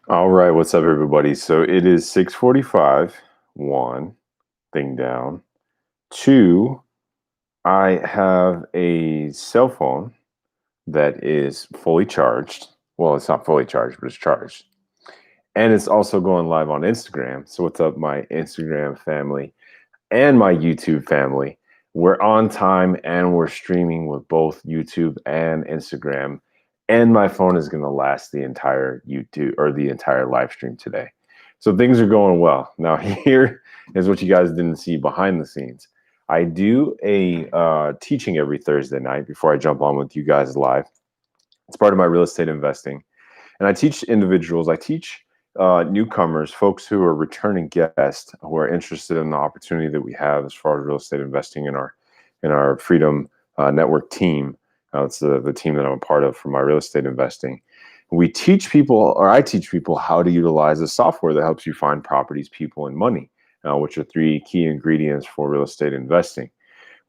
All right, what's up, everybody? So it is 6:45. One, thing down. Two, I have a cell phone that is fully charged. Well, it's not fully charged, but it's charged. And it's also going live on Instagram. So what's up, my Instagram family and my YouTube family? We're on time and we're streaming with both YouTube and Instagram. And my phone is going to last the entire YouTube or the entire live stream today. So things are going well. Now, here is what you guys didn't see behind the scenes. I do a teaching every Thursday night before I jump on with you guys live. It's part of my real estate investing. And I teach individuals, I teach newcomers, folks who are returning guests who are interested in the opportunity that we have as far as real estate investing in our Freedom Network team. It's the team that I'm a part of for my real estate investing. We teach people, or I teach people, how to utilize a software that helps you find properties, people, and money, which are three key ingredients for real estate investing.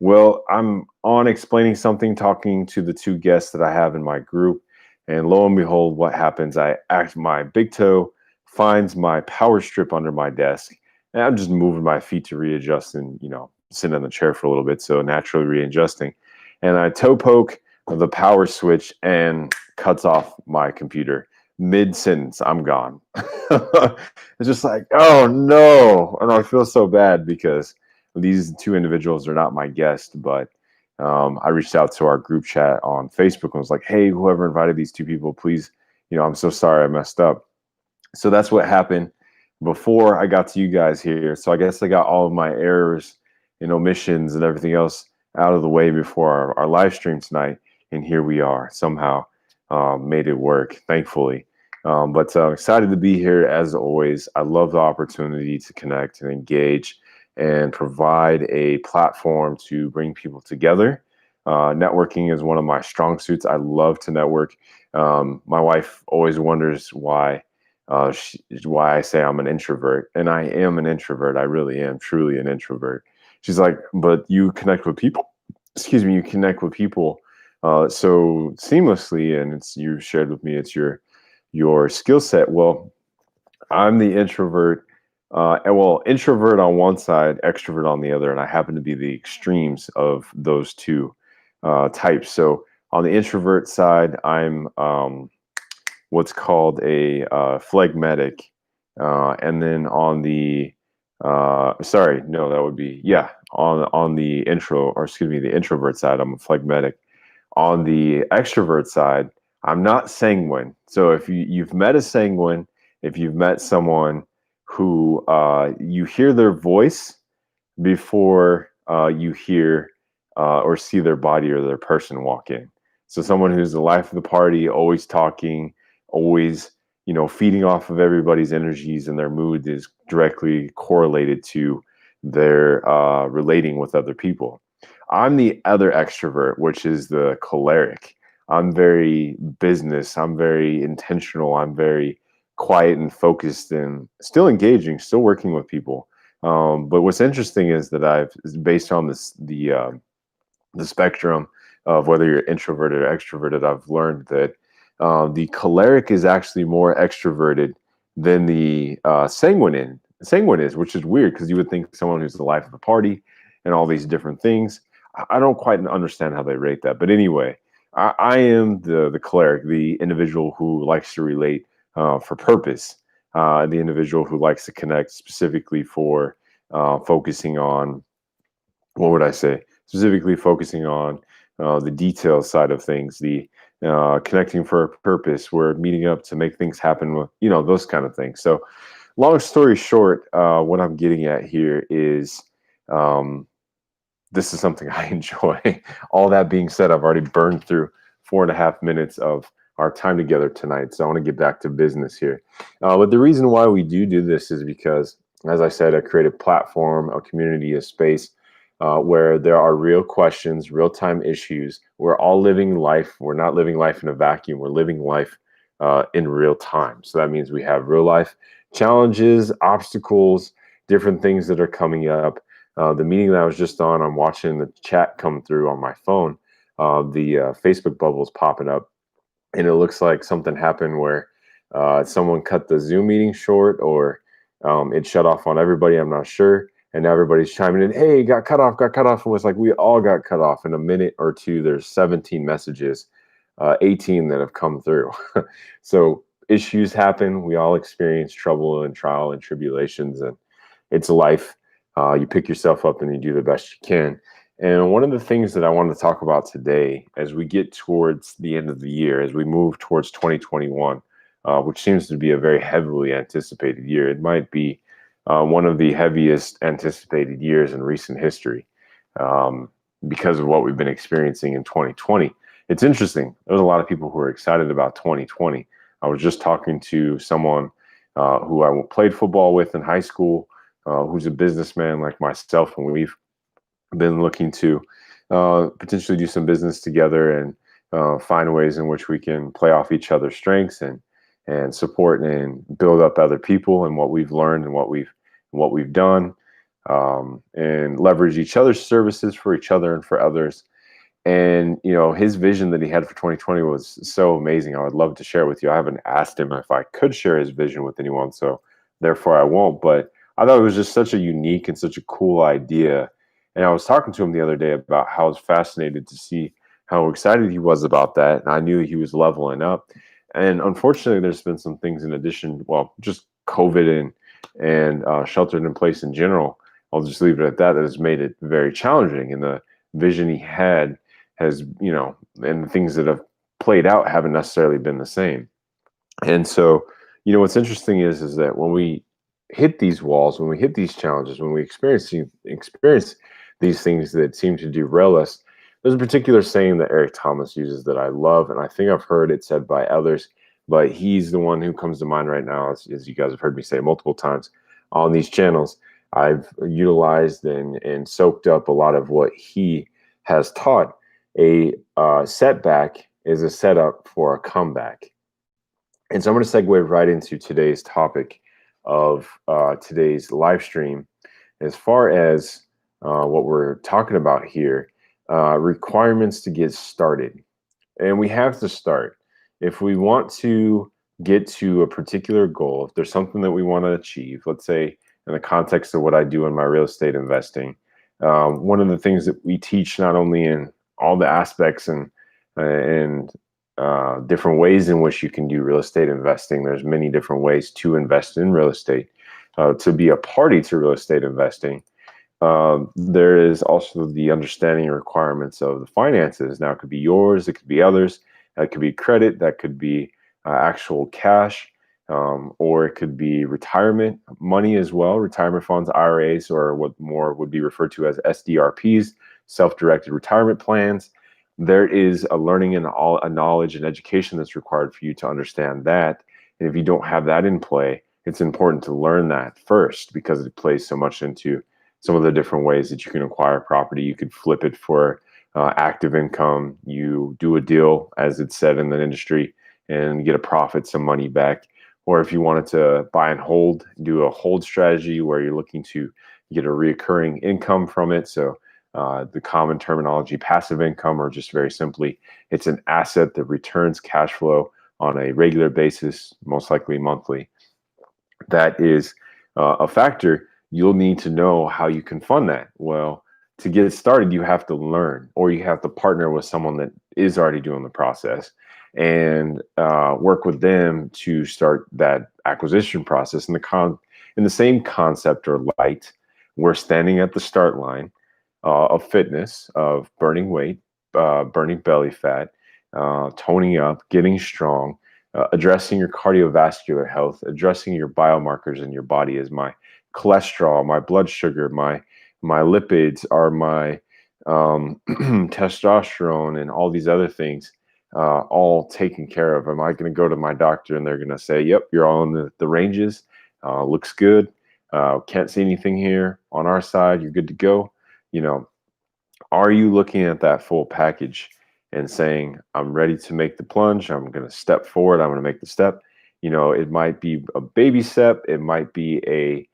Well, I'm on explaining something, talking to the two guests that I have in my group, and lo and behold, what happens? I act my big toe finds my power strip under my desk, and I'm just moving my feet to readjust and sitting in the chair for a little bit, so naturally readjusting, and I toe poke the power switch and cuts off my computer mid sentence. I'm gone. It's just like, oh no, and I feel so bad because these two individuals are not my guests, but I reached out to our group chat on Facebook and was like, hey, whoever invited these two people, please, I'm so sorry I messed up. So that's what happened before I got to you guys here. So I guess I got all of my errors and omissions and everything else out of the way before our live stream tonight. And here we are, somehow made it work, thankfully. But excited to be here as always. I love the opportunity to connect and engage and provide a platform to bring people together. Networking is one of my strong suits. I love to network. My wife always wonders why I say I'm an introvert, and I am an introvert. I really am truly an introvert. She's like, but you connect with people. Excuse me, you connect with people so seamlessly, and it's you shared with me. It's your skill set. Well, I'm the introvert. Introvert on one side, extrovert on the other, and I happen to be the extremes of those two types. So on the introvert side, I'm what's called a phlegmatic, and then on the sorry, no, that would be on the the introvert side, I'm a phlegmatic. On the extrovert side, I'm not sanguine. So if you've met a sanguine, if you've met someone who you hear their voice before you hear or see their body or their person walk in. So someone who's the life of the party, always talking, always feeding off of everybody's energies, and their mood is directly correlated to their relating with other people. I'm the other extrovert, which is the choleric. I'm very business. I'm very intentional. I'm very quiet and focused and still engaging, still working with people. But what's interesting is that based on the spectrum of whether you're introverted or extroverted, I've learned that the choleric is actually more extroverted than the sanguine is, which is weird because you would think someone who's the life of the party and all these different things. I don't quite understand how they rate that, but anyway, I am the choleric, the individual who likes to relate for purpose, the individual who likes to connect specifically for focusing on what would I say? Specifically focusing on the details side of things, the connecting for a purpose. We're meeting up to make things happen with, those kind of things. So, long story short, what I'm getting at here is um, this is something I enjoy. All that being said, I've already burned through 4.5 minutes of our time together tonight. So I want to get back to business here. But the reason why we do this is because, as I said, I create a platform, a community, a space where there are real questions, real time issues. We're all living life. We're not living life in a vacuum. We're living life in real time. So that means we have real life challenges, obstacles, different things that are coming up. The meeting that I was just on, I'm watching the chat come through on my phone. The Facebook bubbles popping up, and it looks like something happened where someone cut the Zoom meeting short, or it shut off on everybody. I'm not sure. And now everybody's chiming in, hey, got cut off, got cut off. And it's like we all got cut off in a minute or two. There's 17 messages, 18 that have come through. So issues happen. We all experience trouble and trial and tribulations, and it's life. You pick yourself up and you do the best you can. And one of the things that I wanted to talk about today, as we get towards the end of the year, as we move towards 2021, which seems to be a very heavily anticipated year, it might be one of the heaviest anticipated years in recent history, because of what we've been experiencing in 2020. It's interesting. There's a lot of people who are excited about 2020. I was just talking to someone who I played football with in high school, who's a businessman like myself, and we've been looking to potentially do some business together and find ways in which we can play off each other's strengths and support and build up other people and what we've learned and what we've done, and leverage each other's services for each other and for others. And his vision that he had for 2020 was so amazing. I would love to share with you. I haven't asked him if I could share his vision with anyone, so therefore I won't. But I thought it was just such a unique and such a cool idea. And I was talking to him the other day about how I was fascinated to see how excited he was about that. And I knew he was leveling up. And unfortunately, there's been some things in addition, well, just COVID and sheltered in place in general. I'll just leave it at that. That has made it very challenging. And the vision he had has, and the things that have played out haven't necessarily been the same. And so, what's interesting is that when we hit these walls, when we hit these challenges, when we experience these things that seem to derail us, there's a particular saying that Eric Thomas uses that I love, and I think I've heard it said by others, but he's the one who comes to mind right now, as you guys have heard me say multiple times on these channels. I've utilized and soaked up a lot of what he has taught. A setback is a setup for a comeback. And so I'm going to segue right into today's topic of today's live stream. As far as what we're talking about here, requirements to get started. And we have to start. If we want to get to a particular goal, if there's something that we want to achieve, let's say in the context of what I do in my real estate investing, one of the things that we teach, not only in all the aspects and different ways in which you can do real estate investing. There's many different ways to invest in real estate, to be a party to real estate investing. There is also the understanding and requirements of the finances. Now, it could be yours, it could be others, that could be credit, that could be actual cash, or it could be retirement money as well, retirement funds, IRAs, or what more would be referred to as SDRPs, self-directed retirement plans. There is a learning and a knowledge and education that's required for you to understand that. And if you don't have that in play, it's important to learn that first, because it plays so much into some of the different ways that you can acquire property. You could flip it for active income. You do a deal, as it's said in the industry, and get a profit, some money back. Or if you wanted to buy and hold, do a hold strategy where you're looking to get a recurring income from it. So the common terminology, passive income, or just very simply, it's an asset that returns cash flow on a regular basis, most likely monthly. That is a factor. You'll need to know how you can fund that. Well, to get it started, you have to learn, or you have to partner with someone that is already doing the process and work with them to start that acquisition process. In the same concept or light, we're standing at the start line of fitness, of burning weight, burning belly fat, toning up, getting strong, addressing your cardiovascular health, addressing your biomarkers in your body, as my cholesterol, my blood sugar, my lipids, are my testosterone, and all these other things, all taken care of. Am I going to go to my doctor and they're going to say, yep, you're all in the ranges, looks good, can't see anything here on our side, you're good to go? Are you looking at that full package and saying, I'm ready to make the plunge, I'm going to step forward, I'm going to make the step? It might be a baby step, it might be a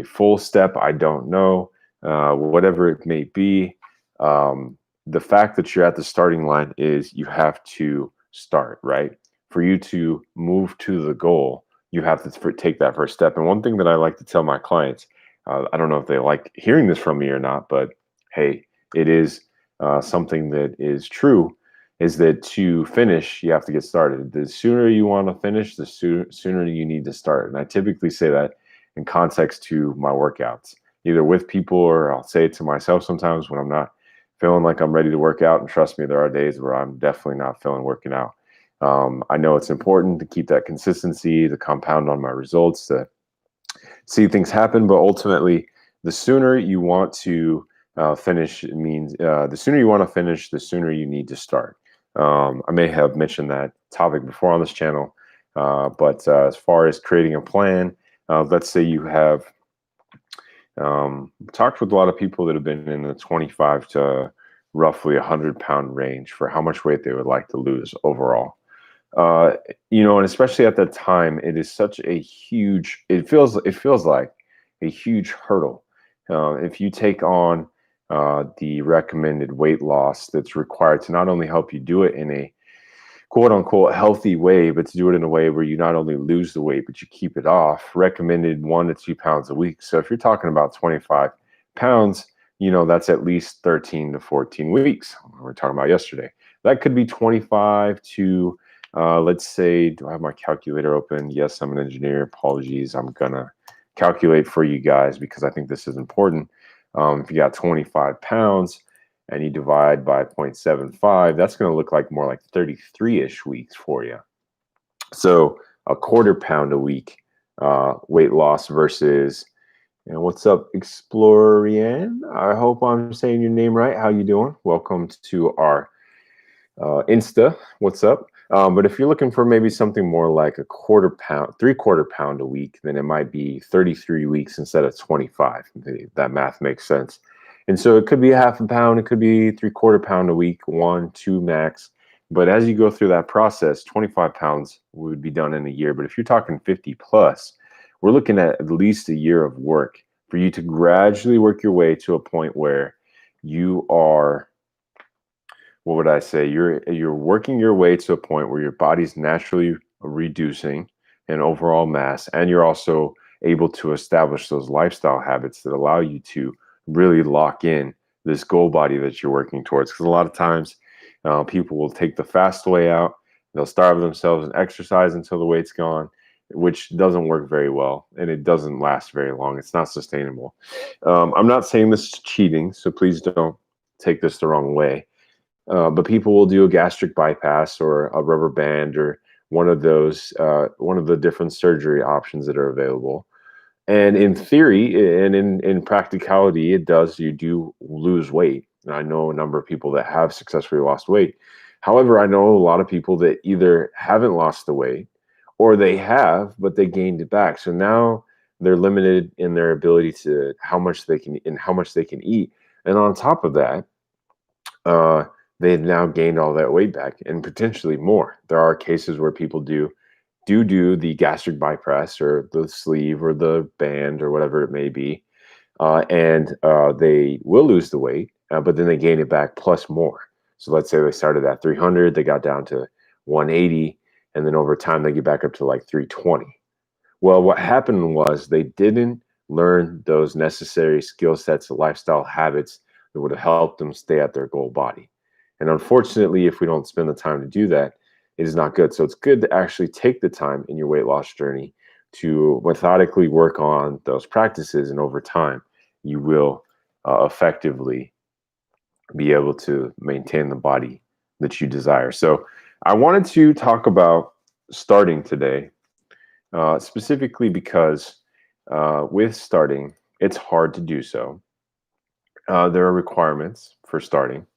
full step, I don't know, whatever it may be. The fact that you're at the starting line is you have to start, right? for you to move to the goal, you have to take that first step. And one thing that I like to tell my clients, I don't know if they like hearing this from me or not, but hey, it is something that is true, is that to finish, you have to get started. The sooner you want to finish, the sooner you need to start. And I typically say that in context to my workouts, either with people, or I'll say it to myself sometimes when I'm not feeling like I'm ready to work out. And trust me, there are days where I'm definitely not feeling working out. I know it's important to keep that consistency, to compound on my results, to see things happen. But ultimately, the sooner you want to finish, it means the sooner you want to finish, the sooner you need to start. I may have mentioned that topic before on this channel, but as far as creating a plan, let's say you have talked with a lot of people that have been in the 25 to roughly 100-pound range for how much weight they would like to lose overall. uh and especially at that time, it is such a huge, it feels like a huge hurdle. If you take on the recommended weight loss that's required to not only help you do it in a quote unquote healthy way, but to do it in a way where you not only lose the weight, but you keep it off, recommended 1 to 2 pounds a week. So if you're talking about 25 pounds, that's at least 13 to 14 weeks. We were talking about yesterday. That could be 25 to, let's say, do I have my calculator open? Yes, I'm an engineer. Apologies. I'm going to calculate for you guys because I think this is important. If you got 25 pounds, and you divide by 0.75, that's going to look like more like 33-ish weeks for you. So a quarter pound a week weight loss versus, what's up, Explorian? I hope I'm saying your name right. How you doing? Welcome to our Insta. What's up? But if you're looking for maybe something more like a quarter pound, 3/4 pound a week, then it might be 33 weeks instead of 25. That math makes sense. And so it could be 1/2 pound, it could be 3/4 pound a week, 1, 2 max. But as you go through that process, 25 pounds would be done in a year. But if you're talking 50 plus, we're looking at least a year of work for you to gradually work your way to a point where you are, what would I say? You're working your way to a point where your body's naturally reducing in overall mass, and you're also able to establish those lifestyle habits that allow you to really lock in this goal body that you're working towards. Because a lot of times, people will take the fast way out. They'll starve themselves and exercise until the weight's gone, which doesn't work very well, and it doesn't last very long. It's not sustainable. I'm not saying this is cheating, so please don't take this the wrong way. But people will do a gastric bypass or a rubber band or one of the different surgery options that are available. And in theory and in practicality, you do lose weight. And I know a number of people that have successfully lost weight. However, I know a lot of people that either haven't lost the weight or they have, but they gained it back. So now they're limited in their ability to how much they can eat. And on top of that, uh, they've now gained all that weight back and potentially more. There are cases where people do the gastric bypass or the sleeve or the band or whatever it may be, and they will lose the weight, but then they gain it back plus more. So let's say they started at 300, they got down to 180, and then over time they get back up to like 320. Well, what happened was they didn't learn those necessary skill sets, lifestyle habits that would have helped them stay at their goal body. And unfortunately, if we don't spend the time to do that, it is not good. So it's good to actually take the time in your weight loss journey to methodically work on those practices. And over time, you will effectively be able to maintain the body that you desire. So I wanted to talk about starting today, specifically because with starting, it's hard to do so. There are requirements for starting.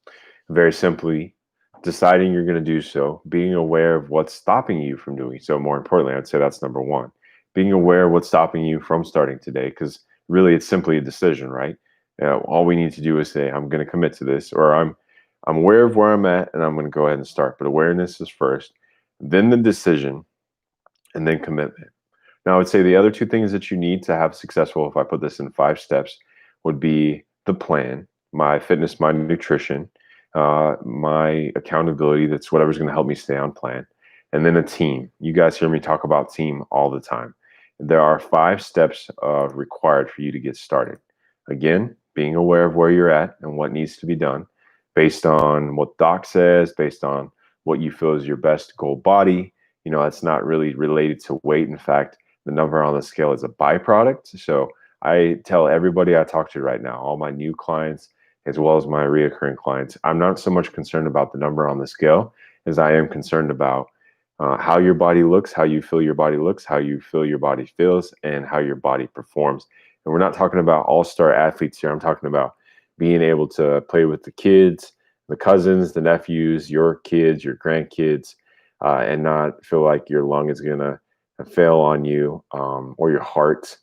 Very simply, deciding you're going to do so, being aware of what's stopping you from doing so. More importantly, I'd say that's number one. Being aware of what's stopping you from starting today, because really it's simply a decision, right? All we need to do is say, I'm going to commit to this, or I'm aware of where I'm at and I'm going to go ahead and start. But awareness is first, then the decision, and then commitment. Now, I would say the other two things that you need to have successful, if I put this in 5 steps, would be the plan, my fitness, my nutrition, my accountability. That's whatever's going to help me stay on plan. and then a team. You guys hear me talk about team all the time. There are 5 steps required for you to get started. Again, being aware of where you're at and what needs to be done based on what doc says, based on what you feel is your best goal body. It's not really related to weight. In fact, the number on the scale is a byproduct. So I tell everybody I talk to right now, all my new clients, as well as my reoccurring clients, I'm not so much concerned about the number on the scale as I am concerned about how your body looks, how you feel your body looks, how you feel your body feels, and how your body performs. And we're not talking about all-star athletes here. I'm talking about being able to play with the kids, the cousins, the nephews, your kids, your grandkids, and not feel like your lung is going to fail on you, or your heart.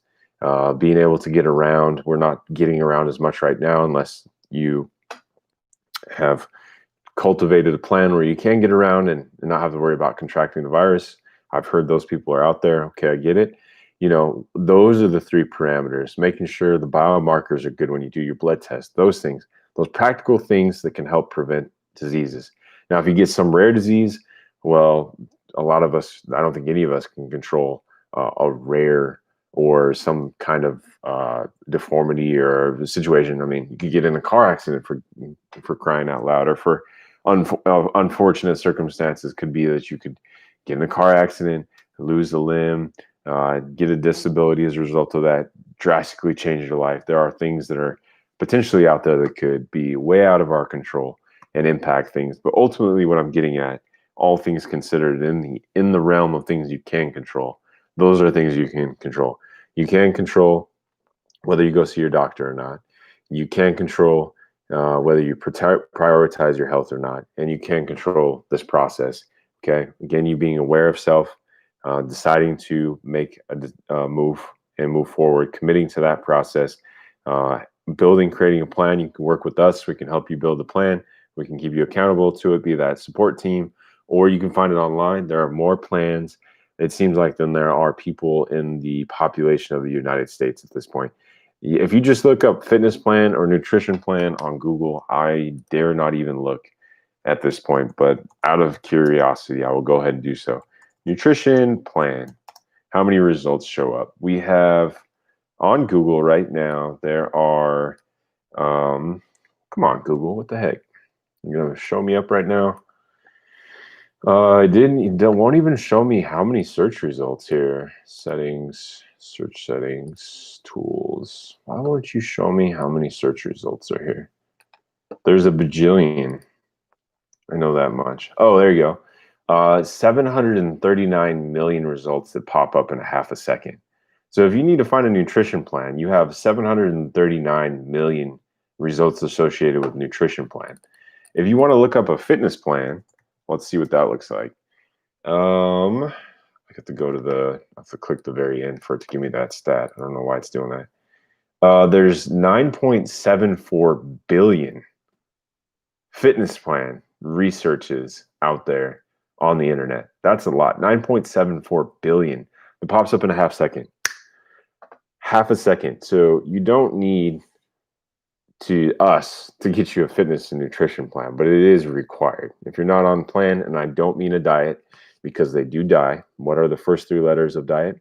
Being able to get around. We're not getting around as much right now unless you have cultivated a plan where you can get around and not have to worry about contracting the virus. I've heard those people are out there. Okay, I get it. Those are the 3 parameters: making sure the biomarkers are good when you do your blood test, those things, those practical things that can help prevent diseases. Now, if you get some rare disease, well, a lot of us, I don't think any of us can control a rare or some kind of deformity or situation. I mean, you could get in a car accident for crying out loud, or for unfortunate circumstances. Could be that you could get in a car accident, lose a limb, get a disability as a result of that, drastically change your life. There are things that are potentially out there that could be way out of our control and impact things. But ultimately, what I'm getting at, all things considered, in the realm of things you can control, those are things you can control. You can control whether you go see your doctor or not. You can control whether you prioritize your health or not, and you can control this process. Okay, again, you being aware of self, deciding to make a move and move forward, committing to that process, creating a plan. You can work with us. We can help you build a plan. We can keep you accountable to it, be that support team, or you can find it online. There are more plans, it seems like, than there are people in the population of the United States at this point. If you just look up fitness plan or nutrition plan on Google, I dare not even look at this point, but out of curiosity, I will go ahead and do so. Nutrition plan. How many results show up? We have on Google right now, there are, come on, Google, what the heck? You're going to show me up right now? It won't even show me how many search results here. Settings, search settings, tools. Why won't you show me how many search results are here? There's a bajillion. I know that much. Oh, there you go. 739 million results that pop up in a half a second. So if you need to find a nutrition plan, you have 739 million results associated with nutrition plan. If you want to look up a fitness plan, let's see what that looks like. I have to click the very end for it to give me that stat. I don't know why it's doing that. There's 9.74 billion fitness plan researches out there on the internet. That's a lot. 9.74 billion. It pops up in a half second. Half a second. So you don't need us to get you a fitness and nutrition plan, but it is required. If you're not on plan, and I don't mean a diet, because they do die. What are the first 3 letters of diet?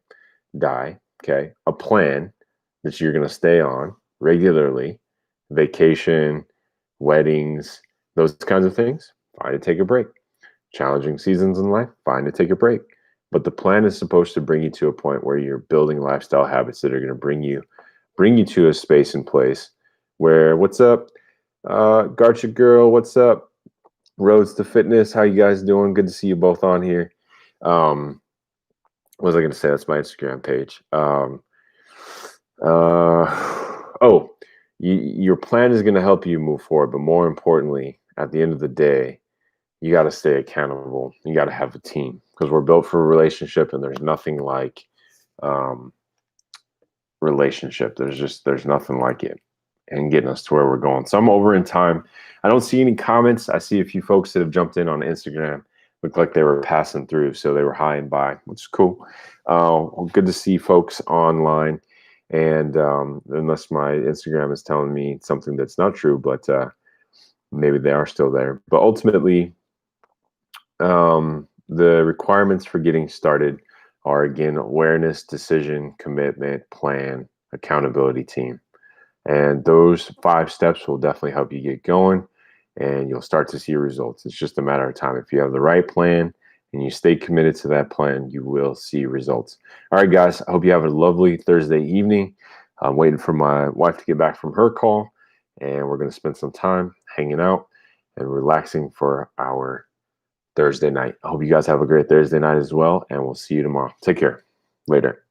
Die. Okay. A plan that you're going to stay on regularly, vacation, weddings, those kinds of things, fine to take a break. Challenging seasons in life, fine to take a break. But the plan is supposed to bring you to a point where you're building lifestyle habits that are going to bring you to a space and place where, what's up, Garcha girl, what's up, Roads to Fitness, how you guys doing? Good to see you both on here. What was I going to say? That's my Instagram page. Your plan is going to help you move forward, but more importantly, at the end of the day, you got to stay accountable. You got to have a team, because we're built for a relationship, and there's nothing like relationship. There's nothing like it and getting us to where we're going. So I'm over in time. I don't see any comments. I see a few folks that have jumped in on Instagram. Looked like they were passing through, so they were high and by, which is cool. Good to see folks online. And unless my Instagram is telling me something that's not true, but maybe they are still there. But ultimately, the requirements for getting started are, again, awareness, decision, commitment, plan, accountability, team. And those 5 steps will definitely help you get going, and you'll start to see results. It's just a matter of time. If you have the right plan and you stay committed to that plan, you will see results. All right, guys, I hope you have a lovely Thursday evening. I'm waiting for my wife to get back from her call, and we're going to spend some time hanging out and relaxing for our Thursday night. I hope you guys have a great Thursday night as well, and we'll see you tomorrow. Take care. Later.